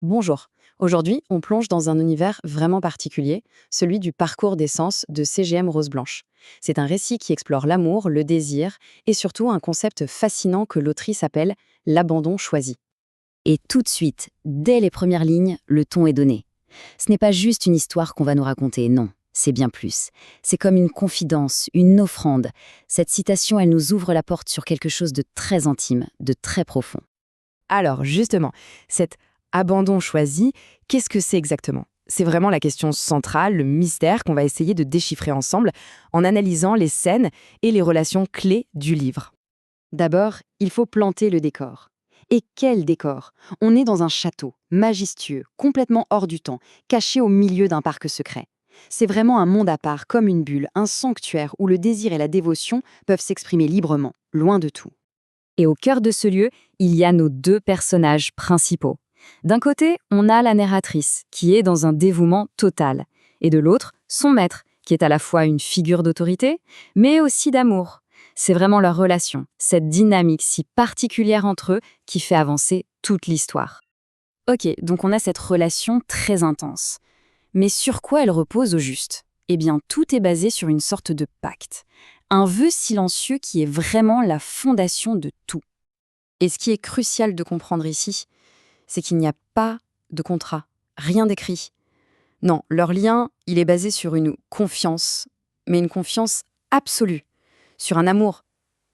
Bonjour. Aujourd'hui, on plonge dans un univers vraiment particulier, celui du parcours des sens de CGM Rose Blanche. C'est un récit qui explore l'amour, le désir et surtout un concept fascinant que l'autrice appelle l'abandon choisi. Et tout de suite, dès les premières lignes, le ton est donné. Ce n'est pas juste une histoire qu'on va nous raconter, non, c'est bien plus. C'est comme une confidence, une offrande. Cette citation, elle nous ouvre la porte sur quelque chose de très intime, de très profond. Alors, justement, cet abandon choisi, qu'est-ce que c'est exactement? C'est vraiment la question centrale, le mystère qu'on va essayer de déchiffrer ensemble en analysant les scènes et les relations clés du livre. D'abord, il faut planter le décor. Et quel décor! On est dans un château, majestueux, complètement hors du temps, caché au milieu d'un parc secret. C'est vraiment un monde à part, comme une bulle, un sanctuaire où le désir et la dévotion peuvent s'exprimer librement, loin de tout. Et au cœur de ce lieu, il y a nos deux personnages principaux. D'un côté, on a la narratrice, qui est dans un dévouement total. Et de l'autre, son maître, qui est à la fois une figure d'autorité, mais aussi d'amour. C'est vraiment leur relation, cette dynamique si particulière entre eux, qui fait avancer toute l'histoire. Ok, donc on a cette relation très intense. Mais sur quoi elle repose au juste? Eh bien, tout est basé sur une sorte de pacte. Un vœu silencieux qui est vraiment la fondation de tout. Et ce qui est crucial de comprendre ici, c'est qu'il n'y a pas de contrat, rien d'écrit. Non, leur lien, il est basé sur une confiance, mais une confiance absolue, sur un amour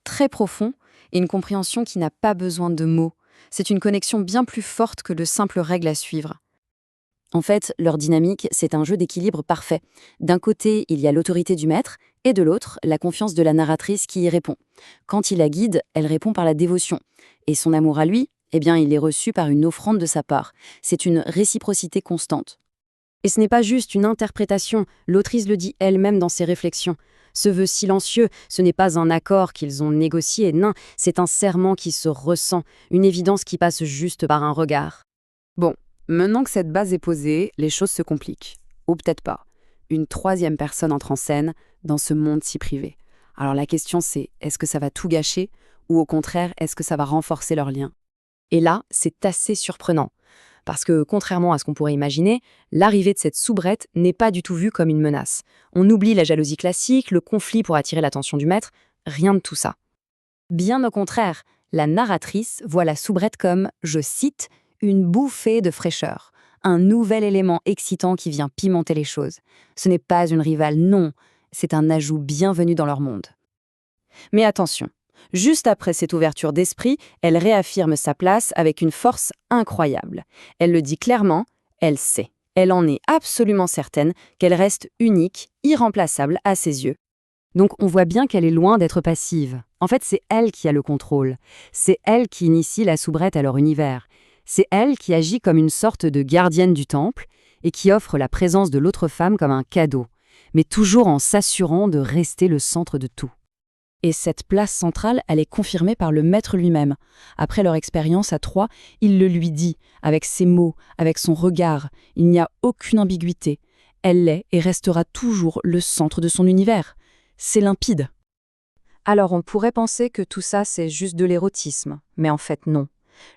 très profond et une compréhension qui n'a pas besoin de mots. C'est une connexion bien plus forte que de simples règles à suivre. En fait, leur dynamique, c'est un jeu d'équilibre parfait. D'un côté, il y a l'autorité du maître, et de l'autre, la confiance de la narratrice qui y répond. Quand il la guide, elle répond par la dévotion. Et son amour à lui, eh bien, il est reçu par une offrande de sa part. C'est une réciprocité constante. Et ce n'est pas juste une interprétation, l'autrice le dit elle-même dans ses réflexions. Ce vœu silencieux, ce n'est pas un accord qu'ils ont négocié, non, c'est un serment qui se ressent, une évidence qui passe juste par un regard. Bon, maintenant que cette base est posée, les choses se compliquent. Ou peut-être pas. Une troisième personne entre en scène dans ce monde si privé. Alors la question c'est, est-ce que ça va tout gâcher ou au contraire, est-ce que ça va renforcer leur lien? Et là, c'est assez surprenant. Parce que, contrairement à ce qu'on pourrait imaginer, l'arrivée de cette soubrette n'est pas du tout vue comme une menace. On oublie la jalousie classique, le conflit pour attirer l'attention du maître, rien de tout ça. Bien au contraire, la narratrice voit la soubrette comme, je cite, une bouffée de fraîcheur, un nouvel élément excitant qui vient pimenter les choses. Ce n'est pas une rivale, non, c'est un ajout bienvenu dans leur monde. Mais attention, juste après cette ouverture d'esprit, elle réaffirme sa place avec une force incroyable. Elle le dit clairement, elle sait. Elle en est absolument certaine qu'elle reste unique, irremplaçable à ses yeux. Donc on voit bien qu'elle est loin d'être passive. En fait, c'est elle qui a le contrôle. C'est elle qui initie la soubrette à leur univers. C'est elle qui agit comme une sorte de gardienne du temple et qui offre la présence de l'autre femme comme un cadeau, mais toujours en s'assurant de rester le centre de tout. Et cette place centrale, elle est confirmée par le maître lui-même. Après leur expérience à trois, il le lui dit, avec ses mots, avec son regard. Il n'y a aucune ambiguïté. Elle est et restera toujours le centre de son univers. C'est limpide. Alors on pourrait penser que tout ça c'est juste de l'érotisme, mais en fait non.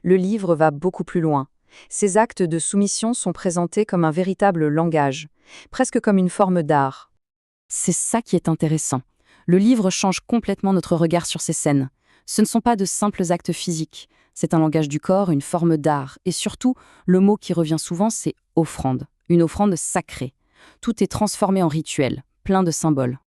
Le livre va beaucoup plus loin. Ces actes de soumission sont présentés comme un véritable langage, presque comme une forme d'art. C'est ça qui est intéressant. Le livre change complètement notre regard sur ces scènes. Ce ne sont pas de simples actes physiques, c'est un langage du corps, une forme d'art, et surtout, le mot qui revient souvent, c'est offrande, une offrande sacrée. Tout est transformé en rituel, plein de symboles.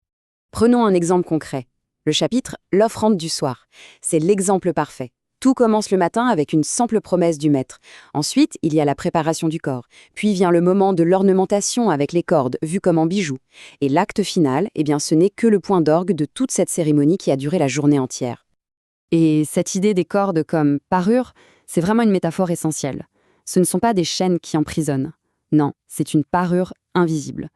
Prenons un exemple concret. Le chapitre « L'offrande du soir ». C'est l'exemple parfait. Tout commence le matin avec une simple promesse du maître. Ensuite, il y a la préparation du corps. Puis vient le moment de l'ornementation avec les cordes, vues comme en bijoux. Et l'acte final, eh bien, ce n'est que le point d'orgue de toute cette cérémonie qui a duré la journée entière. Et cette idée des cordes comme parure, c'est vraiment une métaphore essentielle. Ce ne sont pas des chaînes qui emprisonnent. Non, c'est une parure invisible.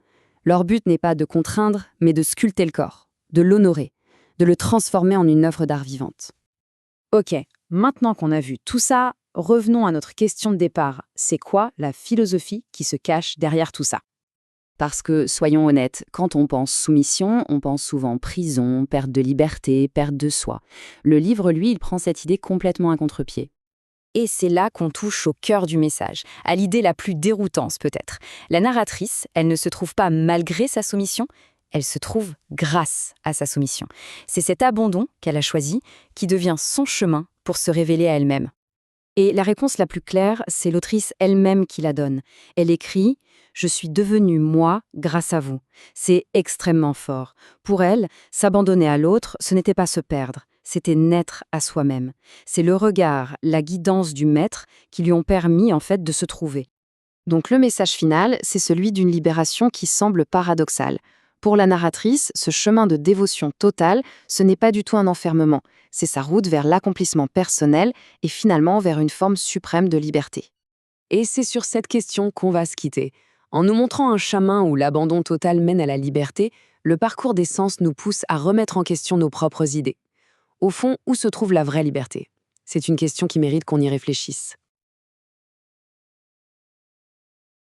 Leur but n'est pas de contraindre, mais de sculpter le corps, de l'honorer, de le transformer en une œuvre d'art vivante. Ok, maintenant qu'on a vu tout ça, revenons à notre question de départ. C'est quoi la philosophie qui se cache derrière tout ça? Parce que, soyons honnêtes, quand on pense soumission, on pense souvent prison, perte de liberté, perte de soi. Le livre, lui, il prend cette idée complètement à contre-pied. Et c'est là qu'on touche au cœur du message, à l'idée la plus déroutante peut-être. La narratrice, elle ne se trouve pas malgré sa soumission, elle se trouve grâce à sa soumission. C'est cet abandon qu'elle a choisi qui devient son chemin pour se révéler à elle-même. Et la réponse la plus claire, c'est l'autrice elle-même qui la donne. Elle écrit « Je suis devenue moi grâce à vous ». C'est extrêmement fort. Pour elle, s'abandonner à l'autre, ce n'était pas se perdre, c'était naître à soi-même. C'est le regard, la guidance du maître qui lui ont permis en fait de se trouver. Donc le message final, c'est celui d'une libération qui semble paradoxale. Pour la narratrice, ce chemin de dévotion totale, ce n'est pas du tout un enfermement, c'est sa route vers l'accomplissement personnel et finalement vers une forme suprême de liberté. Et c'est sur cette question qu'on va se quitter. En nous montrant un chemin où l'abandon total mène à la liberté, le parcours des sens nous pousse à remettre en question nos propres idées. Au fond, où se trouve la vraie liberté? C'est une question qui mérite qu'on y réfléchisse.